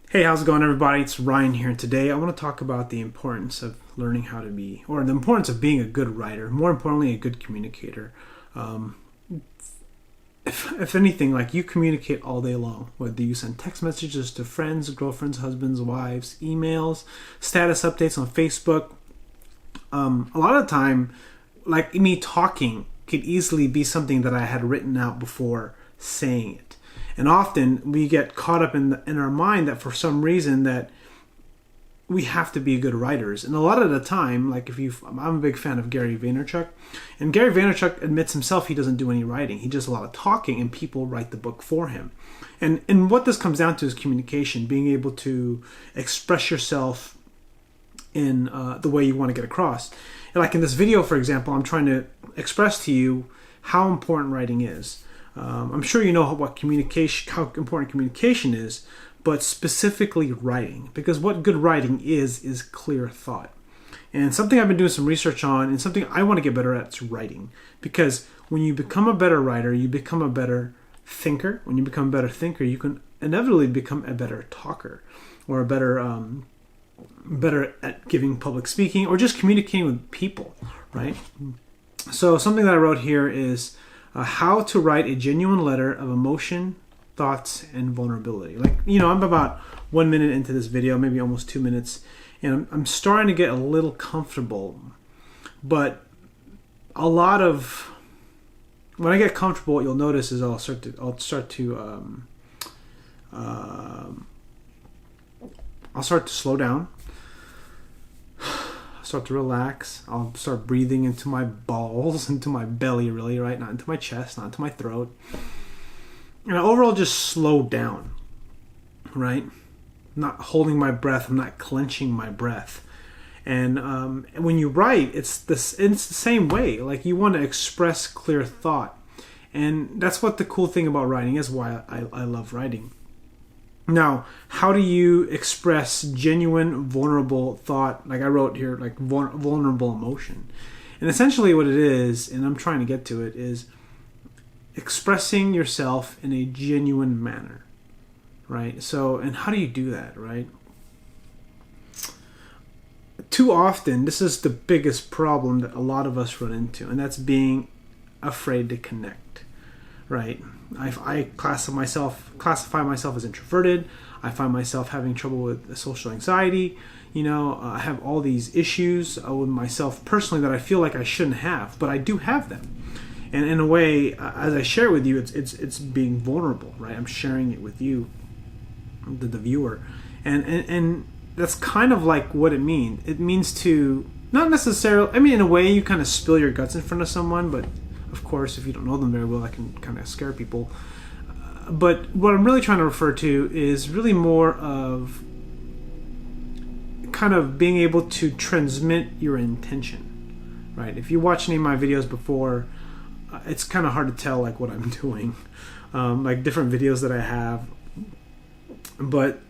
Hey, how's it going, everybody? It's Ryan here, and today I want to talk about the importance of learning how to be, or the importance of being a good writer, more importantly, a good communicator. Um, if anything, like you communicate all day long, whether you send text messages to friends, girlfriends, husbands, wives, emails, status updates on Facebook. A lot of the time, like me talking could easily be something that I had written out before saying it. And often we get caught up in our mind that for some reason that we have to be good writers. And a lot of the time, like I'm a big fan of Gary Vaynerchuk, and Gary Vaynerchuk admits himself he doesn't do any writing. He does a lot of talking, and people write the book for him. And what this comes down to is communication, being able to express yourself in the way you want to get across. And like in this video, for example, I'm trying to express to you how important writing is. I'm sure you know how important communication is, but specifically writing, because what good writing is clear thought. And something I've been doing some research on, and something I want to get better at, is writing. Because when you become a better writer, you become a better thinker. When you become a better thinker, you can inevitably become a better talker, or a better at giving public speaking, or just communicating with people, right? So something that I wrote here is how to write a genuine letter of emotion, thoughts, and vulnerability. I'm about 1 minute into this video, maybe almost 2 minutes, and I'm starting to get a little comfortable. But when I get comfortable, what you'll notice is I'll start to slow down. Start to relax. I'll start breathing into my balls, into my belly, really, right? Not into my chest, not into my throat. And I overall just slow down, right? I'm not holding my breath. I'm not clenching my breath. And when you write, it's the same way. Like, you want to express clear thought. And that's what the cool thing about writing is, why I love writing. Now, how do you express genuine, vulnerable thought? Like I wrote here, like vulnerable emotion. And essentially what it is, and I'm trying to get to it, is expressing yourself in a genuine manner, right? So, and how do you do that, right? Too often, this is the biggest problem that a lot of us run into, and that's being afraid to connect, right? I classify myself as introverted. I find myself having trouble with social anxiety. I have all these issues with myself personally that I feel like I shouldn't have, but I do have them. And in a way, as I share with you, it's being vulnerable, right? I'm sharing it with you, the viewer, and that's kind of like what it means. It means to not necessarily. I mean, in a way, you kind of spill your guts in front of someone, but of course, if you don't know them very well, that can kind of scare people. But what I'm really trying to refer to is really more of kind of being able to transmit your intention, right? If you watch any of my videos before, it's kind of hard to tell like what I'm doing, like different videos that I have. But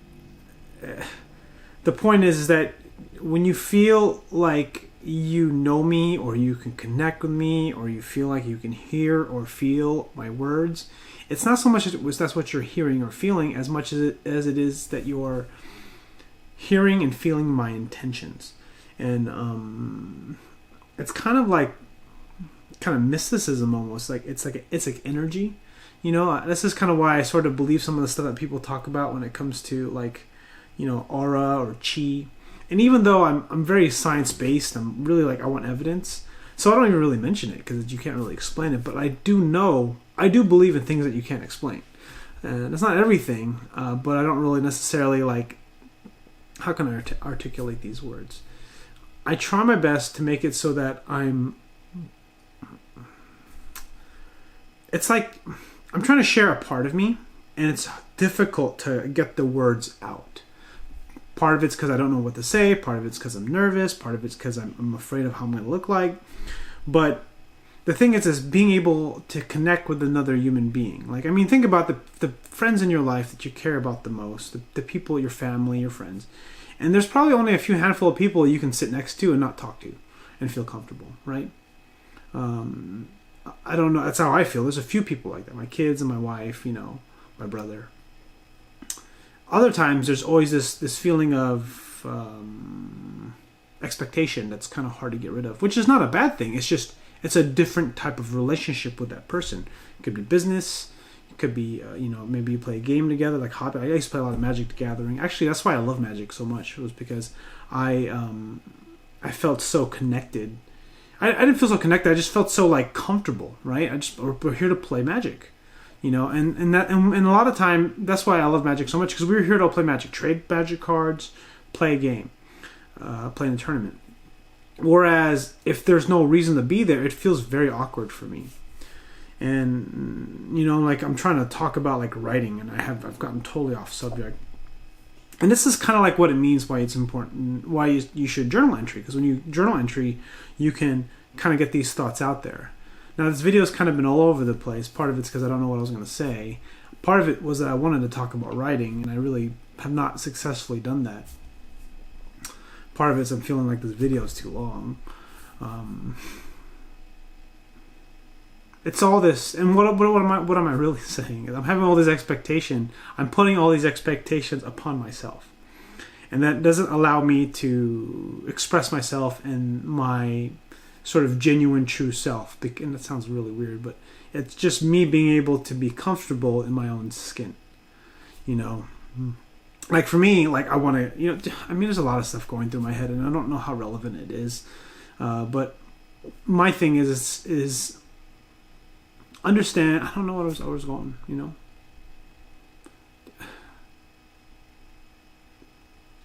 the point is that when you feel like you know me, or you can connect with me, or you feel like you can hear or feel my words, it's not so much that's what you're hearing or feeling as much as it is that you're hearing and feeling my intentions. And it's kind of mysticism almost. It's like energy. This is kind of why I sort of believe some of the stuff that people talk about when it comes to aura or chi. And even though I'm very science-based, I'm really I want evidence. So I don't even really mention it because you can't really explain it. But I do believe in things that you can't explain. And it's not everything, but I don't really necessarily how can I articulate these words? I try my best to make it so that it's like I'm trying to share a part of me, and it's difficult to get the words out. Part of it's because I don't know what to say. Part of it's because I'm nervous. Part of it's because I'm afraid of how I'm going to look like. But the thing is being able to connect with another human being. Think about the friends in your life that you care about the most, the people, your family, your friends. And there's probably only a few handful of people you can sit next to and not talk to and feel comfortable, right? I don't know. That's how I feel. There's a few people like that. My kids and my wife, my brother. other times there's always this feeling of expectation that's kind of hard to get rid of, which is not a bad thing. It's just it's a different type of relationship with that person. It could be business. It could be maybe you play a game together, like hobby. I used to play a lot of Magic the Gathering. Actually, that's why I love Magic so much. It was because I felt so connected. I didn't feel so connected. I just felt so like comfortable, right? We're here to play Magic. And a lot of time, that's why I love Magic so much, because we were here to play Magic, trade Magic cards, play a game, play in a tournament. Whereas if there's no reason to be there, it feels very awkward for me. And like I'm trying to talk about like writing, and I've gotten totally off subject. And this is kind of like what it means, why it's important, why you should journal entry, because when you journal entry, you can kind of get these thoughts out there. Now, this video has kind of been all over the place. Part of it's because I don't know what I was going to say. Part of it was that I wanted to talk about writing, and I really have not successfully done that. Part of it is I'm feeling like this video is too long. It's all this, and what am I really saying? I'm having all this expectation. I'm putting all these expectations upon myself, and that doesn't allow me to express myself and my sort of genuine true self. And that sounds really weird, but it's just me being able to be comfortable in my own skin. Like for me, like I want to, there's a lot of stuff going through my head, and I don't know how relevant it is, but my thing is understand. I don't know what I was going.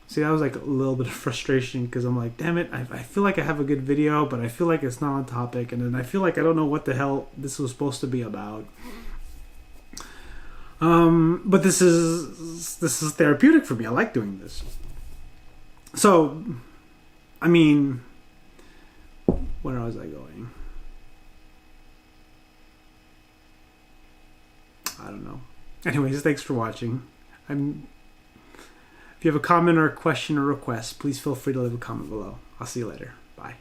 See, that was like a little bit of frustration, because I'm like, damn it, I feel like I have a good video, but I feel like it's not on topic, and then I feel like I don't know what the hell this was supposed to be about. But this is therapeutic for me. I like doing this. So, I mean, where was I going? I don't know. Anyways, thanks for watching. If you have a comment or a question or request, please feel free to leave a comment below. I'll see you later. Bye.